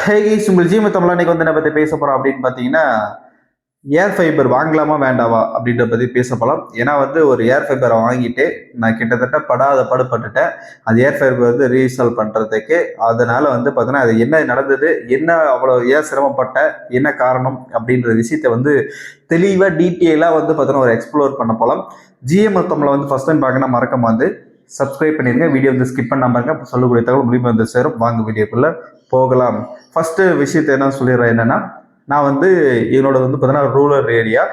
Hey guys, உங்கள் GM Tamil அன்னைக்கு வந்து என்ன பற்றி பேச போகிறோம் அப்படின்னு பார்த்தீங்கன்னா, ஏர் ஃபைபர் வாங்கலாமா வேண்டாவா அப்படின்ற பற்றி பேச போகலாம். ஏன்னா வந்து ஒரு ஏர் ஃபைபரை வாங்கிட்டு நான் கிட்டத்தட்ட படாத பாடுபட்டுட்டேன். அது ஏர் ஃபைபர் வந்து ரீஇன்ஸ்டால் பண்ணுறதுக்கு. அதனால வந்து பார்த்தீங்கன்னா அது என்ன நடந்தது, என்ன அவ்வளோ ஏன் சிரமப்பட்ட, என்ன காரணம் அப்படின்ற விஷயத்தை வந்து தெளிவாக டீட்டெயிலாக வந்து பார்த்தீங்கன்னா ஒரு எக்ஸ்ப்ளோர் பண்ண போகலாம். ஜிஎம் தமிழை வந்து ஃபஸ்ட் டைம் பார்க்கணும் மறக்காம வந்து சப்ஸ்கிரைப் பண்ணிருங்க. வீடியோ வந்து ஸ்கிப் பண்ணாம இருங்க. சொல்லக்கூடிய தகவல் முடிவு வந்து சேரும். வாங்க வீடியோக்குள்ள போகலாம். ஃபர்ஸ்ட் விஷயத்தை என்ன சொல்லிடுறேன் என்னன்னா, நான் வந்து என்னோட வந்து பார்த்தீங்கன்னா ரூரல் ஏரியா.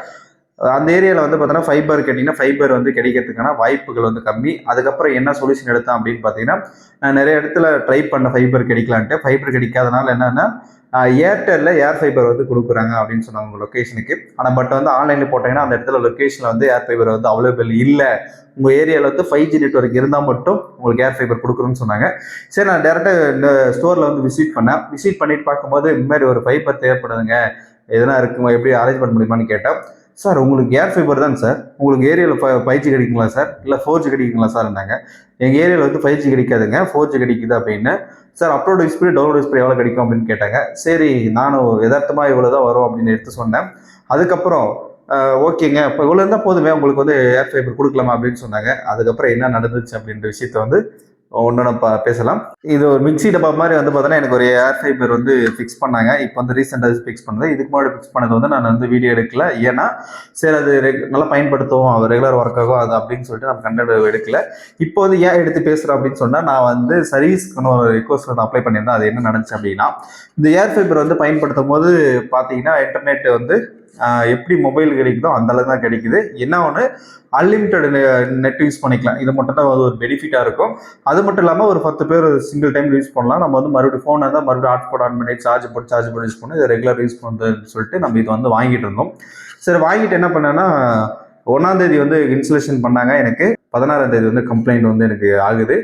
அந்த ஏரியாவில் வந்து பார்த்தீங்கன்னா ஃபைபர் கேட்டிங்கன்னா ஃபைபர் வந்து கிடைக்கிறதுக்கான வாய்ப்புகள் வந்து கம்மி. அதுக்கப்புறம் என்ன சொல்யூஷன் எடுத்தேன் அப்படின்னு பார்த்தீங்கன்னா, நான் நிறைய இடத்துல ட்ரை பண்ண ஃபைபர் கிடைக்கலான்ட்டு. ஃபைபர் கிடைக்காதனால என்னன்னா, ஏர்டெல்ல ஏர் ஃபைபர் வந்து கொடுக்குறாங்க அப்படின்னு சொன்னாங்க உங்கள் லொக்கேஷனுக்கு. ஆனால் பட் வந்து ஆன்லைனில் போட்டிங்கன்னா அந்த இடத்துல லொக்கேஷனில் வந்து ஏர் ஃபைபர் வந்து அவைலபிள் இல்லை. உங்கள் ஏரியாவில் வந்து 5G நெட்ஒர்க் இருந்தால் மட்டும் உங்களுக்கு ஏர் ஃபைபர் கொடுக்குறோன்னு சொன்னாங்க. சரி, நான் டேரெக்டாக இந்த ஸ்டோரில் வந்து விசிட் பண்ணேன். விசிட் பண்ணிட்டு பார்க்கும்போது இந்த மாதிரி ஒரு ஃபைபர் தேவைப்படுதுங்க, எதனா இருக்குமா, எப்படி அரேஞ்ச் பண்ண முடியுமான்னு கேட்டேன். சார் உங்களுக்கு ஏர் ஃபைபர் தான் சார், உங்களுக்கு ஏரியாவில் 5G கிடைக்குங்களா சார், இல்லை 4G கிடைக்குங்களா சார் இருந்தாங்க. எங்கள் ஏரியாவில் வந்து 5G கிடைக்காதுங்க, 4G கிடைக்குது அப்படின்னு. Sir upload speed download speed எவ்வளோ கிடைக்கும் அப்படின்னு கேட்டாங்க. சரி, நானும் யதார்த்தமாக இவ்வளோ தான் வரும் அப்படின்னு எடுத்து சொன்னேன். அதுக்கப்புறம் ஓகேங்க, இப்போ இவ்வளோ இருந்தால் போதுமே, உங்களுக்கு வந்து ஏர் ஃபைபர் கொடுக்கலாமா அப்படின்னு சொன்னாங்க. அதுக்கப்புறம் என்ன நடந்துச்சு அப்படின்ற விஷயத்த வந்து ஒன்று பேசலாம். இது ஒரு மிக்சி டப்பா மாதிரி வந்து பார்த்தோன்னா எனக்கு ஒரு ஏர் ஃபைபர் வந்து ஃபிக்ஸ் பண்ணாங்க. இப்போ வந்து ரீசெண்டாக ஃபிக்ஸ் பண்ணது. இதுக்கு முன்னாடி ஃபிக்ஸ் பண்ணது வந்து நான் வந்து வீடியோ எடுக்கல. ஏன்னா சரி அது நல்லா பயன்படுத்துவோம், அது ரெகுலர் ஒர்க் ஆகும் அது அப்படின்னு சொல்லிட்டு நம்ம கண்டென்ட் எடுக்கல. இப்போ வந்து ஏன் எடுத்து பேசுகிறேன் அப்படின்னு சொன்னால், நான் வந்து சர்வீஸ்க்கு ஒரு ரிக்வஸ்ட் வந்து அப்ளை பண்ணியிருந்தேன். அது என்ன நடந்துச்சு அப்படின்னா, இந்த ஏர் ஃபைபர் வந்து பயன்படுத்தும் போது பார்த்தீங்கன்னா இன்டர்நெட் வந்து எப்படி மொபைல் கிடைக்குதோ அந்த அளவுக்கு தான் கிடைக்குது. என்ன ஒன்று, அன்லிமிட்டெட் நெட் யூஸ் பண்ணிக்கலாம். இது மட்டும் தான் ஒரு பெனிஃபிட்டாக இருக்கும். அது மட்டும் இல்லாமல் ஒரு 10 பேர் சிங்கிள் டைம் யூஸ் பண்ணலாம். நம்ம வந்து மறுபடியும் ஃபோன் இருந்தால் மறுபடியும் ஹாட்ஸ்பாட் ஆன் பண்ணி சார்ஜ் போட்டு யூஸ் பண்ணி இதை ரெகுலர் யூஸ் பண்ணுறதுன்னு சொல்லிட்டு நம்ம இது வந்து வாங்கிட்டு இருந்தோம். சரி, வாங்கிட்டு என்ன பண்ணேன்னா, 1ஆம் தேதி வந்து இன்ஸ்டலேஷன் பண்ணாங்க. எனக்கு 16ஆம் தேதி வந்து கம்ப்ளைண்ட் வந்து எனக்கு ஆகுது.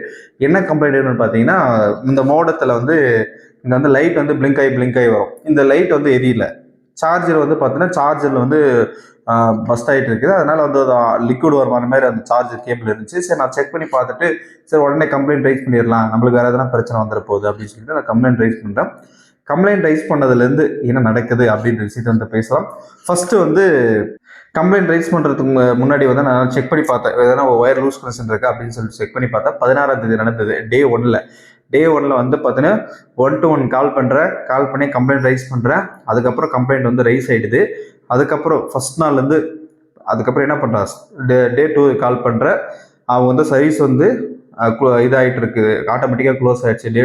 என்ன கம்ப்ளைண்ட்னு பார்த்தீங்கன்னா, இந்த மோடத்தில் வந்து இங்கே வந்து லைட் வந்து பிளிங்க் ஆகி வரும். இந்த லைட் வந்து எரியல. சார்ஜர் வந்து பார்த்தீங்கன்னா சார்ஜரில் வந்து பஸ்ட் ஆகிட்டு இருக்குது. அதனால வந்து லிக்விட் வருமான மாதிரி அந்த சார்ஜர் கேபிள் இருந்துச்சு. சரி, நான் செக் பண்ணி பார்த்துட்டு சரி உடனே கம்ப்ளைண்ட் ரைஸ் பண்ணிடலாம், நம்மளுக்கு வேறு எதனா பிரச்சனை வந்துட போகுது அப்படின்னு சொல்லிட்டு நான் கம்ப்ளைண்ட் ரைஸ் பண்ணுறேன். கம்ப்ளைண்ட் ரைஸ் பண்ணதுலேருந்து என்ன நடக்குது அப்படின்ற விஷயத்தை வந்து பேசலாம். ஃபர்ஸ்ட் வந்து கம்ப்ளைண்ட் ரைஸ் பண்ணுறதுக்கு முன்னாடி வந்து நான் செக் பண்ணி பார்த்தேன், எதனா ஒயர் லூஸ் கனெக்ஷன் இருக்கா அப்படின்னு சொல்லிட்டு செக் பண்ணி பார்த்தேன். 16ஆம் தேதி நடந்தது. டே ஒன்ல வந்து பார்த்தீங்கன்னா 1 to 1 கால் பண்ணி கம்ப்ளைண்ட் ரைஸ் பண்ணுறேன். அதுக்கப்புறம் கம்ப்ளைண்ட் வந்து ரைஸ் ஆகிடுது. அதுக்கப்புறம் ஃபர்ஸ்ட் நாள்லேருந்து அதுக்கப்புறம் என்ன பண்ணுறேன், டே 2 கால் பண்ணுறேன். அவங்க வந்து சர்வீஸ் வந்து இதாகிட்டு இருக்கு, ஆட்டோமேட்டிக்காக க்ளோஸ் ஆயிடுச்சு டே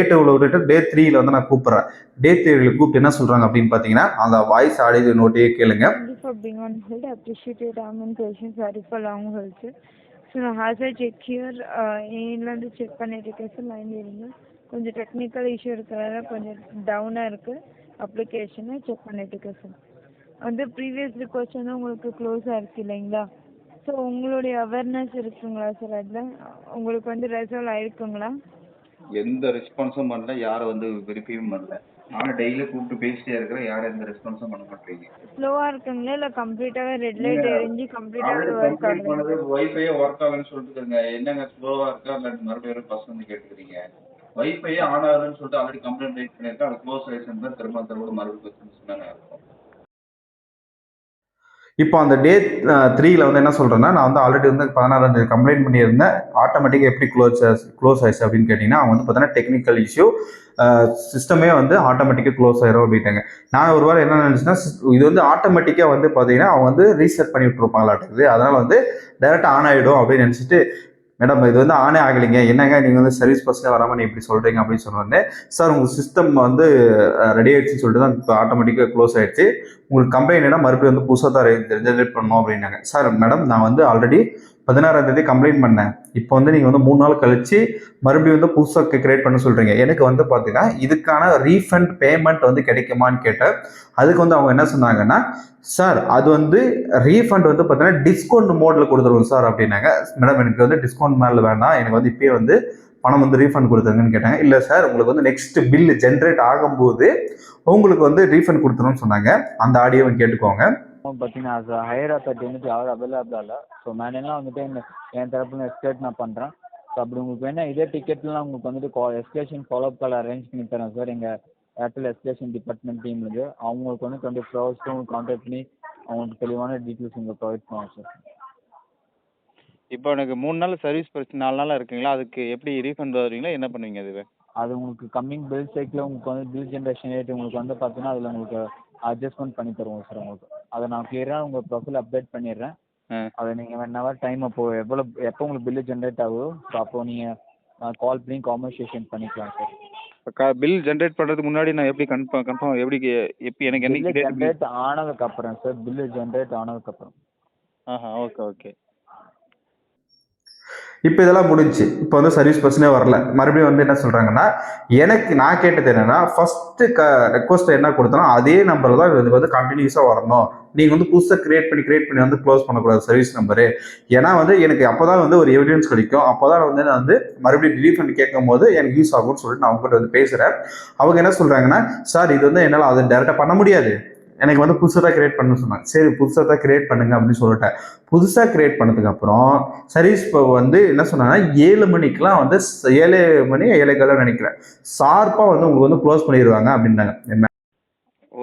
டூவில் விட்டுட்டு டே 3ல வந்து நான் கூப்பிட்றேன். டே 3ல கூப்பிட்டு என்ன சொல்கிறாங்க அப்படின்னு பார்த்தீங்கன்னா, அந்த வாய்ஸ் ஆடியோ நோட்டையே கேளுங்க. ஏன்லேருந்து செக் பண்ணிட்டு இருக்கேன் சார், லைன் இருங்க. கொஞ்சம் டெக்னிக்கல் இஷ்யூ இருக்கிறதால கொஞ்சம் டவுனாக இருக்குது. அப்ளிகேஷனை செக் பண்ணிட்டு இருக்கேன் சார். வந்து ப்ரீவியஸ் ரிக்வஸ்ட் வந்து உங்களுக்கு க்ளோஸ் ஆயிருக்கு இல்லைங்களா? ஸோ உங்களுடைய அவேர்னஸ் இருக்குங்களா சார்? அதில் உங்களுக்கு வந்து ரெசால்வ் ஆயிருக்குங்களா? எந்த ரெஸ்பான்ஸும் பண்ணல, யாரும் வந்து வெரிஃபையும் பண்ணல. நானும் டெய்லி கூப்பிட்டு பேசிட்டே இருக்கிறேன், யாரும் எந்த ரெஸ்பான்ஸும் பண்ண மாட்டேங்க. ஸ்லோவாக இருக்குங்களா இல்லை கம்ப்ளீட்டாகவே ரெட் லைட் எரிஞ்சு கம்ப்ளீட்டாகவே ஒர்க் ஆகுது? வைஃபையே ஒர்க் ஆகுதுன்னு சொல்லிட்டுருங்க. என்னங்க ஸ்லோவா இருக்கா இல்லை மறுபடியும் ஃபர்ஸ்ட் வந்து கேட்டுக்கிறீங்க? வைஃபையே ஆன் ஆகுதுன்னு சொல்லிட்டு ஆல்ரெடி கம்ப்ளைண்ட் ரைஸ் பண்ணியிருக்கேன். அது க்ளோஸ் ஆயிடுச்சுன்னு தான் திரும்ப மறுபடியும் சொன்னாங்க. இப்போ அந்த டே 3ல வந்து என்ன சொல்கிறேன்னா, நான் வந்து ஆல்ரெடி வந்து 16ஆம் தேதி கம்ப்ளைண்ட் பண்ணியிருந்தேன். ஆட்டோமேட்டிக்காக எப்படி க்ளோஸ் ஆயிடுச்சு அப்படின்னு கேட்டிங்கன்னா, அவங்க வந்து பார்த்தீங்கன்னா டெக்னிக்கல் இஷ்யூ, சிஸ்டமே வந்து ஆட்டோமேட்டிக்காக க்ளோஸ் ஆயிரும் அப்படின்ட்டாங்க. நான் ஒரு வாரம் என்ன நினச்சேன்னா, இது வந்து ஆட்டோமேட்டிக்காக வந்து பார்த்தீங்கன்னா அவங்க வந்து ரீசெட் பண்ணி விட்டுருப்பாங்களாட்டுக்குது. அதனால் வந்து டைரெக்டாக ஆன் ஆகிடும் அப்படின்னு நினச்சிட்டு, மேடம் இது வந்து ஆனே ஆகலைங்க, என்னங்க நீங்கள் வந்து சர்வீஸ் பர்சனே வராமல் நீ இப்படி சொல்கிறீங்க அப்படின்னு சொன்னோடனே, சார் உங்கள் சிஸ்டம் வந்து ரெடி ஆயிடுச்சுன்னு சொல்லிட்டு தான் இப்போ ஆட்டோமேட்டிக்காக க்ளோஸ் ஆயிடுச்சு, உங்களுக்கு கம்ப்ளைண்ட் மறுபடியும் வந்து புதுசாக தான் ஜென்ரேட் பண்ணணும் அப்படின்னாங்க. சார் மேடம் நான் வந்து ஆல்ரெடி 16ஆம் தேதி கம்ப்ளைண்ட் பண்ணேன். இப்போ வந்து நீங்கள் வந்து 3 நாள் கழிச்சு மறுபடியும் வந்து புதுசாக கிரியேட் பண்ண சொல்கிறீங்க. எனக்கு வந்து பார்த்தீங்கன்னா இதுக்கான ரீஃபண்ட் பேமெண்ட் வந்து கிடைக்குமான்னு கேட்டேன். அதுக்கு வந்து அவங்க என்ன சொன்னாங்கன்னா, சார் அது வந்து ரீஃபண்ட் வந்து பார்த்தீங்கன்னா டிஸ்கவுண்ட் மோடில் கொடுத்துருவோம் சார் அப்படின்னாங்க. மேடம் எனக்கு வந்து டிஸ்கவுண்ட் மேலே வேண்டாம், எனக்கு வந்து இப்போயே வந்து பணம் வந்து ரீஃபண்ட் கொடுத்துருங்கன்னு கேட்டாங்க. இல்லை சார் உங்களுக்கு வந்து நெக்ஸ்ட் பில் ஜென்ரேட் ஆகும்போது உங்களுக்கு வந்து ரீஃபண்ட் கொடுத்துருன்னு சொன்னாங்க. அந்த ஆடியோவை கேட்டுக்கோங்க. பார்த்தீங்கன்னா அது ஹையர் அத்தாரிட்டி வந்துட்டு யாரும் அவைலபிளாக இல்லை. ஸோ மேனெல்லாம் வந்துட்டு என் தரப்புல எஸ்கலேட் நான் பண்ணுறேன். ஸோ அப்படி உங்களுக்கு வேணால் இதே டிக்கெட்லாம் உங்களுக்கு வந்துட்டு எஸ்கலேஷன் ஃபாலோஅப் கால் அரேஞ்ச் பண்ணி தரேன் சார். எங்கள் ஏர்டெல் எஸ்கலேஷன் டிபார்ட்மெண்ட் டீம் இது. அவங்களுக்கு 24 ஹவர்ஸ்க்கு உங்களுக்கு கான்டாக்ட் பண்ணி அவங்களுக்கு தெளிவான டீட்டெயில்ஸ் உங்களுக்கு ப்ரொவைட் பண்ணுவோம் சார். இப்போ எனக்கு 3 நாள் சர்வீஸ் பிரச்சனை 4 நாளாக இருக்குங்களா, அதுக்கு எப்படி ரீஃபண்ட் வருவீங்களா, என்ன பண்ணுவீங்க அதுவே? அது உங்களுக்கு கம்மிங் பில் சைக்கிள் உங்களுக்கு பில் ஜென்ரேஷன் ரேட் உங்களுக்கு பார்த்தீங்கன்னா அதில் உங்களுக்கு அட்ஜஸ்ட்மெண்ட் பண்ணி தருவோம் சார் உங்களுக்கு. அதை நான் கிளியராக உங்கள் ப்ரொஃபைல் அப்டேட் பண்ணிடுறேன். அதை நீங்கள் 1 ஹவர் டைம் எப்போ உங்களுக்கு பில்லு ஜென்ரேட் ஆகுதோ ஸோ அப்போது நீங்கள் கால் பண்ணி கான்வர்சேஷன் பண்ணிக்கலாம் சார். இப்போ பில் ஜென்ரேட் பண்ணுறதுக்கு முன்னாடி நான் எப்படி கன்ஃபார்ம் எப்படி எனக்கு பில்லு என்னைக்கு ஜென்ரேட் ஆனதுக்கப்புறம் சார், பில்லு ஜென்ரேட் ஆனதுக்கப்புறம். Okay okay. இப்போ இதெல்லாம் முடிஞ்சு இப்போ வந்து சர்வீஸ் பர்சனே வரல. மறுபடியும் வந்து என்ன சொல்கிறாங்கன்னா, எனக்கு நான் கேட்டது என்னென்னா, ஃபஸ்ட்டு ரெக்வஸ்ட் என்ன கொடுத்தனோ அதே நம்பர் தான் இதுக்கு வந்து கண்டினியூஸாக வரணும். நீங்கள் வந்து புதுசாக கிரியேட் பண்ணி வந்து க்ளோஸ் பண்ணக்கூடாது சர்வீஸ் நம்பரு. ஏன்னா வந்து எனக்கு அப்போ தான் வந்து ஒரு எவிடன்ஸ் கிடைக்கும். அப்போ தான் வந்து நான் வந்து மறுபடியும் ரீஃபண்ட் கேட்கும் போது எனக்கு யூஸ் ஆகும்னு சொல்லிட்டு நான் அவங்ககிட்ட வந்து பேசுகிறேன். அவங்க என்ன சொல்கிறாங்கன்னா, சார் இது வந்து என்னால் அதை டேரெக்டாக பண்ண முடியாது, எனக்கு வந்து புதுசாக தான் கிரியேட் பண்ண சொன்னாங்க. சரி புதுசாக தான் கிரியேட் பண்ணுங்க அப்படின்னு சொல்லிட்டேன். புதுசாக கிரியேட் பண்ணதுக்கு அப்புறம் சர்வீஸ் இப்போ வந்து என்ன சொன்னாங்கன்னா 7 மணிக்கெலாம் வந்து 7 மணி 7:15 நினைக்கிறேன் ஷார்ப்பாக வந்து உங்களுக்கு வந்து க்ளோஸ் பண்ணிடுவாங்க அப்படின்னாங்க.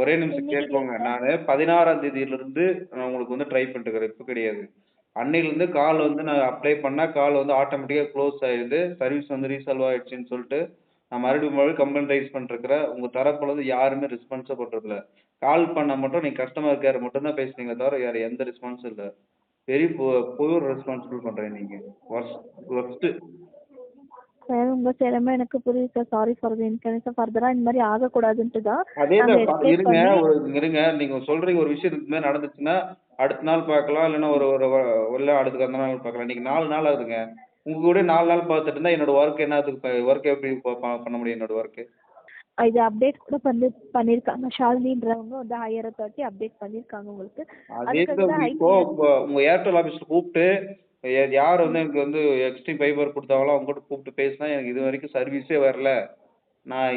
ஒரே நிமிஷம் கேட்போங்க. நான் 16ஆம் தேதியிலிருந்து நான் உங்களுக்கு வந்து ட்ரை பண்ணிட்டுருக்கிறேன், இப்போ கிடையாது. அன்னையிலேருந்து கால் வந்து நான் அப்ளை பண்ணால் கால் வந்து ஆட்டோமேட்டிக்காக க்ளோஸ் ஆகிடுது, சர்வீஸ் வந்து ரீசால்வ் ஆகிடுச்சின்னு சொல்லிட்டு நான் மறுபடியும் கம்ப்ளைண்ட் ரைஸ் பண்ணிருக்கிறேன். உங்கள் தரப்புல வந்து யாருமே ரெஸ்பான்ஸே பண்ணுறதில்ல. கால் பண்ணால் மட்டும் நீங்கள் கஸ்டமர் கேர் மட்டும்தான் பேசுனீங்க தவிர வேறு எந்த ரெஸ்பான்ஸும் இல்லை. வெரி புவர் ரெஸ்பான்சிபிள் பண்ணுறேன் நீங்கள். ஒர்ஸ்ட்டு. சார் உங்க சிரமம் எனக்கு புரியுது sir. Sorry for the inconvenience. ஃபர்தரா இந்த மாதிரி ஆகக்கூடாதுன்ட்டு தான் அதே நாங்க தான் எக்ஸ்பிளைன் இருங்க பண்ணி இருங்க. நீங்கள் சொல்கிறீங்க ஒரு விஷயம் இதுக்கு மேலே நடந்துச்சுன்னா அடுத்த நாள் பார்க்கலாம், இல்லைன்னா இல்லை அடுத்துக்கு அந்த நாள் பார்க்கலாம். இன்றைக்கி 4 நாள் ஆகுதுங்க. உங்கள் கூட 4 நாள் பார்த்துட்டு இருந்தால் என்னோட ஒர்க் என்ன, அதுக்கு ஒர்க் எப்படி பண்ண முடியும் என்னோட ஒர்க்கு? இது அப்டேட் கூட பண்ணிருக்காங்க. ஷாலினின்றவங்க வந்து ஹையர் அத்தாரிட்டி அப்டேட் பண்ணிருக்காங்க உங்களுக்கு. அதே அதுக்காக தான் தான் இப்போ ஐடி உங்கள் ஏர்டெல் ஆஃபீஸில் கூப்பிட்டு யார் வந்து எனக்கு வந்து எக்ஸ்ட்ரீம் ஃபைபர் கொடுத்தாங்களோ அவங்ககிட்ட கூப்பிட்டு பேசினா எனக்கு இது வரைக்கும் சர்வீஸே வரல. நான்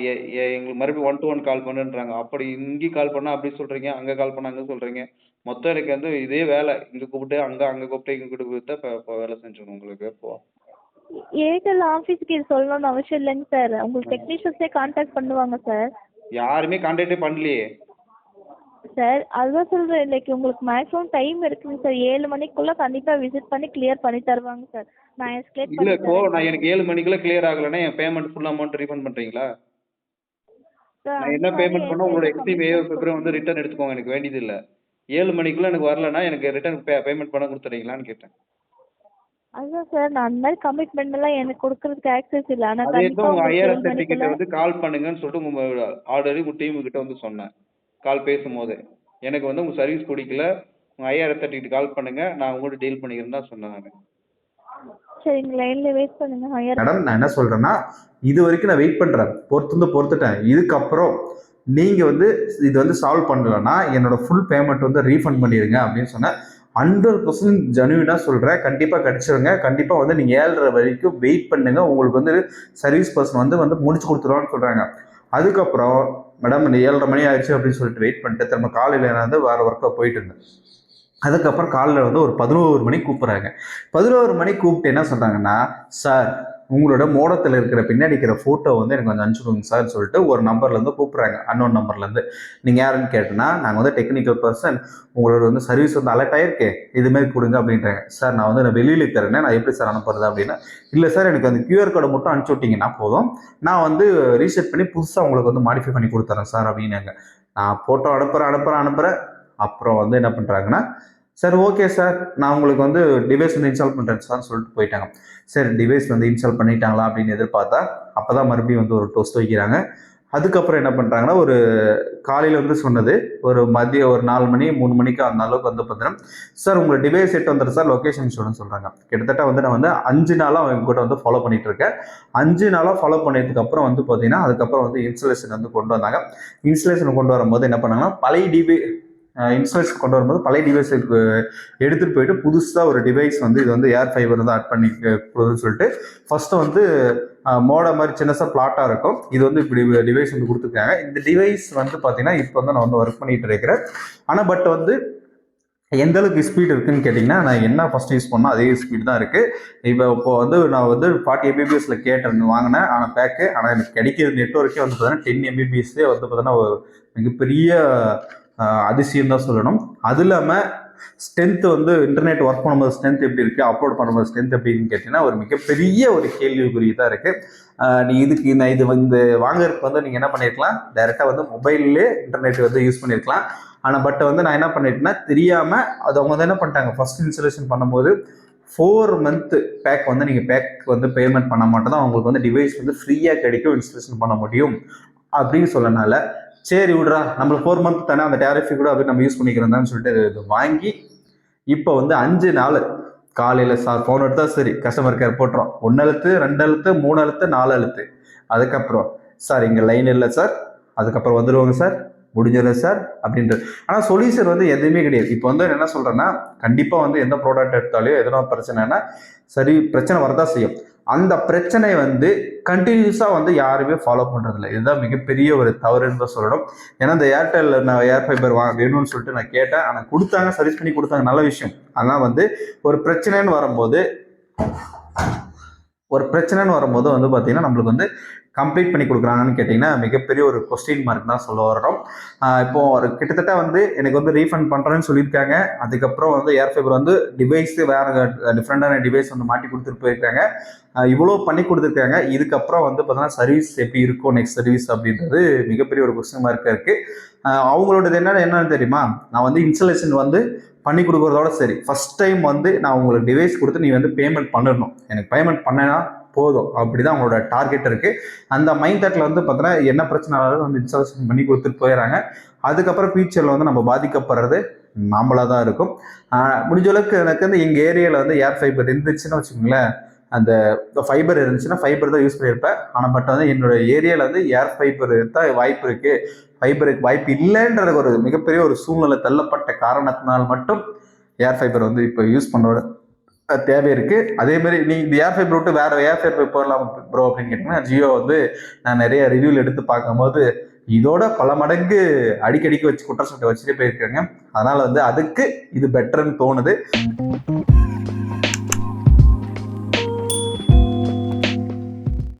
எங்களுக்கு மறுபடியும் 1 to 1 கால் பண்ணுன்றாங்க. அப்படி இங்கேயும் கால் பண்ணால் அப்படி சொல்கிறீங்க, அங்கே கால் பண்ணால் அங்கே சொல்கிறீங்க. மொத்தம் எனக்கு வந்து இதே வேலை. இங்கே கூப்பிட்டு அங்கே கூப்பிட்டு இங்கே கூப்பிட்டு இப்போ வேலை செஞ்சுருக்கோம் உங்களுக்கு. இப்போ ஏர்டெல் ஆஃபீஸ்க்கு இது சொல்லணும்னு அவசியம் இல்லைங்க சார். உங்களுக்கு டெக்னீஷியன்ஸே கான்டாக்ட் பண்ணுவாங்க சார். யாருமே கான்டாக்டே பண்ணலையே சார் அதுதான் சொல்கிறேன். லைக் உங்களுக்கு மேக்ஸிமம் டைம் இருக்குங்க சார். 7 மணிக்குள்ளே கண்டிப்பாக விசிட் பண்ணி கிளியர் பண்ணி தருவாங்க சார். நான் எஸ்கலேட் இல்லை. பண்ணி இப்போ தரேன் நான் சார். எனக்கு 7 மணிக்குள்ள கிளியர் ஆகலைன்னா என் பேமெண்ட் ஃபுல் அமௌண்ட் ரீஃபண்ட் பண்ணுறீங்களா? சார் நான் அந்த என்ன மாதிரி பேமெண்ட் பண்ண உங்களோட ஏர்டெல் எக்ஸ்ட்ரீம் ஃபைபர் வந்து ரிட்டர்ன் எடுத்துக்கோங்க, எனக்கு வேண்டியது இல்லை. 7 மணிக்குள்ள எனக்கு வரலன்னா எனக்கு ரிட்டர்ன் பேமெண்ட் பண்ண கொடுத்துறீங்களான்னு கேட்டேன். அதுதான் சார் நான் அந்த மாதிரி கமிட்மெண்ட் எல்லாம் எனக்கு கொடுக்கறதுக்கு ஆக்சஸ் இல்லை. ஆனால் அதே தான் கண்டிப்பாக உங்கள் உங்களுக்கு 7 ஐஆர்எஸ் கிட்ட மணிக்குள்ள வந்து கால் பண்ணுங்கன்னு சொல்லிட்டு உங்கள் ஆல்ரெடி உங்கள் டீமு கிட்ட வந்து சொன்னேன் கால் பேசும்போது. எனக்கு வந்து உங்கள் சர்வீஸ் பிடிக்கல, உங்கள் ஐஆர்எஸ் கிட்ட கால் பண்ணுங்க, நான் உங்கள்கிட்ட டீல் பண்ணிக்கிறேன்னு தான் சொன்னேன் நான். சரிங்க லைனில் வெயிட் பண்ணுங்க. ஹையர் மேடம் நான் என்ன சொல்கிறேன்னா, இது வரைக்கும் நான் வெயிட் பண்ணுறேன், பொறுத்துட்டேன். இதுக்கப்புறம் நீங்கள் வந்து இது வந்து சால்வ் பண்ணலன்னா என்னோட ஃபுல் பேமெண்ட் வந்து ரீஃபண்ட் பண்ணிடுங்க அப்படின்னு சொன்னேன். 100% ஜெனுவினாக சொல்கிறேன். கண்டிப்பாக கிடச்சிருங்க. கண்டிப்பாக வந்து நீங்கள் 7:30 வரைக்கும் வெயிட் பண்ணுங்கள். உங்களுக்கு வந்து சர்வீஸ் பர்சன் வந்து முடிச்சு கொடுத்துருவான்னு சொல்கிறாங்க. அதுக்கப்புறம் மேடம் இந்த 7:30 மணி ஆயிடுச்சு அப்படின்னு சொல்லிட்டு வெயிட் பண்ணிட்டு திரும்ப காலையில் நான் வந்து வேறு ஒர்க்காக போயிட்டு இருந்தேன். அதுக்கப்புறம் காலையில் வந்து ஒரு 11 மணிக்கு கூப்பிட்றாங்க. 11 மணிக்கு கூப்பிட்டு என்ன சொல்கிறாங்கன்னா, சார் உங்களோட மோடத்தில் இருக்கிற பின்னாடி இருக்கிற ஃபோட்டோ வந்து எனக்கு கொஞ்சம் அனுப்பிச்சுடுங்க சார் சொல்லிட்டு ஒரு நம்பர்லேருந்து கூப்பிட்றாங்க, அன்னோன் நம்பர்லேருந்து. நீங்கள் யாருன்னு கேட்டேன்னா, நாங்கள் வந்து டெக்னிக்கல் பர்சன், உங்களோட வந்து சர்வீஸ் வந்து அலர்ட் ஆகிருக்கு, இதுமாரி கொடுங்க அப்படின்றாங்க. சார் நான் வந்து வெளியில் இருக்கிறேன்னா நான் எப்படி சார் அனுப்புறது அப்படின்னா, இல்லை சார் எனக்கு அந்த QR கோடை மட்டும் அனுப்பிச்சி விட்டிங்கன்னா போதும், நான் வந்து ரீசெட் பண்ணி புதுசாக உங்களுக்கு வந்து மாடிஃபை பண்ணி கொடுத்துறேன் சார் அப்படின்னாங்க. நான் ஃபோட்டோ அனுப்புகிறேன். அப்புறம் வந்து என்ன பண்ணுறாங்கன்னா, சார் ஓகே சார் நான் உங்களுக்கு வந்து டிவைஸ் வந்து இன்ஸ்டால் பண்ணுறேன் சார்னு சொல்லிட்டு போயிட்டாங்க. சரி டிவைஸ் வந்து இன்ஸ்டால் பண்ணிட்டாங்களா அப்படின்னு எதிர்பார்த்தா அப்போ தான் மறுபடியும் வந்து ஒரு டோஸ்ட் வைக்கிறாங்க. அதுக்கப்புறம் என்ன பண்ணுறாங்கன்னா, ஒரு காலையில் வந்து சொன்னது ஒரு மதியம் ஒரு 4 மணி 3 மணிக்கு அந்த அளவுக்கு வந்து பார்த்தீங்கன்னா, சார் உங்களை டிவைஸ் செட் வந்துடும் சார், லொக்கேஷன் சொல்லுன்னு சொல்கிறாங்க. கிட்டத்தட்ட வந்து நான் வந்து 5 நாளாக அவங்க கூட வந்து ஃபாலோ பண்ணிட்டு இருக்கேன். 5 நாளாக ஃபாலோ பண்ணதுக்கப்புறம் வந்து பார்த்தீங்கன்னா, அதுக்கப்புறம் வந்து இன்ஸ்டலேஷன் வந்து கொண்டு வந்தாங்க. இன்ஸ்டலேஷன் கொண்டு வரும்போது என்ன பண்ணாங்கன்னா, பழைய இன்ஸ்டாலேஷன் கொண்டு வரும்போது பழைய டிவைஸுக்கு எடுத்துகிட்டு போயிட்டு புதுசாக ஒரு டிவைஸ் வந்து இது வந்து ஏர் ஃபைபர் தான் ஆட் பண்ணி கொடுக்குன்னு சொல்லிட்டு ஃபஸ்ட்டு வந்து மோட மாதிரி சின்னசாக பிளாட்டாக இருக்கும். இது வந்து இப்படி டிவைஸ் வந்து கொடுத்துருக்காங்க. இந்த டிவைஸ் வந்து பார்த்தீங்கன்னா இப்போ வந்து நான் வந்து ஒர்க் பண்ணிகிட்டு இருக்கிறேன். ஆனால் பட் வந்து எந்த அளவுக்கு ஸ்பீட் இருக்குன்னு கேட்டிங்கன்னா, நான் என்ன ஃபர்ஸ்ட் யூஸ் பண்ணோ அதே ஸ்பீட் தான் இருக்கு. இப்போ வந்து நான் வந்து 40 mbpsல கேட்டேன் வாங்கினேன். பேக்கு. ஆனால் எனக்கு கிடைக்கிற நெட்வொர்க்கே வந்து பார்த்தீங்கன்னா 10 mbpsலேயே வந்து பார்த்தீங்கன்னா ஒரு மிகப்பெரிய அதிசயம் தான் சொல்லணும். அது இல்லாமல் ஸ்ட்ரென்த் வந்து இன்டர்நெட் ஒர்க் பண்ணும்போது ஸ்ட்ரென்த் எப்படி இருக்குது, அப்லோட் பண்ணும்போது ஸ்ட்ரென்த் எப்படின்னு கேட்டிங்கன்னா ஒரு மிகப்பெரிய ஒரு கேள்விக்குறி தான் இருக்குது. நீ இதுக்கு நான் இது வந்து வாங்குறதுக்கு வந்து நீங்கள் என்ன பண்ணியிருக்கலாம், டைரெக்டாக வந்து மொபைல்லே இன்டர்நெட் வந்து யூஸ் பண்ணியிருக்கலாம். ஆனால் பட் வந்து நான் என்ன பண்ணிட்டேன்னா தெரியாமல் அது அவங்க வந்து என்ன பண்ணிட்டாங்க, ஃபர்ஸ்ட் இன்ஸ்டாலேஷன் பண்ணும்போது 4 மந்த் பேக் வந்து நீங்கள் பேக் வந்து பேமெண்ட் பண்ண மாட்டோம் தான் உங்களுக்கு வந்து டிவைஸ் வந்து ஃப்ரீயாக கிடைக்கும், இன்ஸ்டாலேஷன் பண்ண முடியும் அப்படின்னு சொல்லனால சரி விட்றா நம்மளுக்கு 4 மந்த் தானே அந்த டேரிஃபை கூட அப்படி நம்ம யூஸ் பண்ணிக்கிறோம்னு சொல்லிட்டு இது வாங்கி இப்போ வந்து 5 நாள் காலையில் சார் ஃபோன் எடுத்தா சரி கஸ்டமர் கேர் போட்டுரும். 1 அழுத்து 2 அழுத்து 3 அழுத்து 4 அழுத்து. அதுக்கப்புறம் சார் இங்கே லைன் இல்லை சார், அதுக்கப்புறம் வந்துடுவாங்க சார், முடிஞ்சிடும் சார் அப்படின்றது. ஆனால் சொல்யூஷன் வந்து எதுவுமே கிடையாது. இப்போ வந்து என்ன சொல்கிறேன்னா கண்டிப்பாக வந்து எந்த ப்ராடக்ட் எடுத்தாலும் எதனா பிரச்சனைனா சரி பிரச்சனை வரதான் செய்யும். அந்த பிரச்சனை வந்து கண்டினியூஸாக வந்து யாருமே ஃபாலோ பண்ணுறதில்ல. இதுதான் மிகப்பெரிய ஒரு தவறுன்னு தான் சொல்லணும். ஏன்னா இந்த ஏர்டெல் நான் ஏர் ஃபைபர் வேணும்னு சொல்லிட்டு நான் கேட்டேன். ஆனால் கொடுத்தாங்க, சர்வீஸ் பண்ணி கொடுத்தாங்க, நல்ல விஷயம். ஆனால் வந்து ஒரு பிரச்சனைன்னு வரும்போது வந்து பார்த்தீங்கன்னா நம்மளுக்கு வந்து கம்ப்ளீட் பண்ணி கொடுக்குறாங்கன்னு கேட்டிங்கன்னா மிகப்பெரிய ஒரு கொஸ்டின் மார்க் தான் சொல்ல வரணும். இப்போ ஒரு கிட்டத்தட்ட வந்து எனக்கு வந்து ரீஃபண்ட் பண்ணுறேன்னு சொல்லியிருக்காங்க. அதுக்கப்புறம் வந்து ஏர் ஃபைபர் வந்து டிவைஸ் வேறு டிஃப்ரெண்டான டிவைஸ் வந்து மாட்டி கொடுத்துட்டு போயிருக்காங்க. இவ்வளோ பண்ணி கொடுத்துருக்காங்க. இதுக்கப்புறம் வந்து பார்த்தீங்கன்னா சர்வீஸ் எப்படி இருக்கும், நெக்ஸ்ட் சர்வீஸ் அப்படின்றது மிகப்பெரிய ஒரு கொஸ்டின் மார்க்காக இருக்குது. அவங்களோடது என்னன்னு தெரியுமா, நான் வந்து இன்ஸ்டாலேஷன் வந்து பண்ணி கொடுக்குறதோட சரி ஃபர்ஸ்ட் டைம் வந்து நான் உங்களுக்கு டிவைஸ் கொடுத்து நீ வந்து பேமெண்ட் பண்ணிடணும், எனக்கு பேமெண்ட் பண்ணனா போதும், அப்படிதான் அவங்களோட டார்கெட் இருக்கு. அந்த மைண்ட் தாட்ல வந்து பார்த்தீங்கன்னா என்ன பிரச்சனைனாலும் வந்து இன்ஸ்டாலேஷன் பண்ணி கொடுத்துட்டு போயிடறாங்க. அதுக்கப்புறம் ஃபியூச்சர்ல வந்து நம்ம பாதிக்கப்படுறது நாமளாக தான் இருக்கும். முடிஞ்ச அளவுக்கு எனக்கு வந்து எங்கள் ஏரியாவில் வந்து ஏர் ஃபைபர் இருந்துச்சுன்னு வச்சுக்கோங்களேன், அந்த ஃபைபர் இருந்துச்சுன்னா ஃபைபர் தான் யூஸ் பண்ணியிருப்பேன். ஆனால் பட் வந்து என்னோட ஏரியாவில் வந்து ஏர் ஃபைபர் தான் வாய்ப்பு இருக்கு, ஃபைபருக்கு வாய்ப்பு இல்லைன்றது ஒரு மிகப்பெரிய ஒரு சூழ்நிலை தள்ளப்பட்ட காரணத்தினால் மட்டும் ஏர் ஃபைபர் வந்து இப்போ யூஸ் பண்ணோட தேவை இருக்கு. அதே மாதிரி நீ இந்த ஏர் ஃபைபர் விட்டு வேற ஏர் ஃபைபர் போடலாம் ப்ரோ அப்படின்னு கேட்டீங்கன்னா ஜியோ வந்து நான் நிறைய ரிவ்யூல எடுத்து பார்க்கும்போது இதோட பல மடங்கு அடிக்கடிக்கு வச்சு குற்றச்சாட்டு வச்சுட்டே போயிருக்காங்க. அதனால வந்து அதுக்கு இது பெட்டர்ன்னு தோணுது.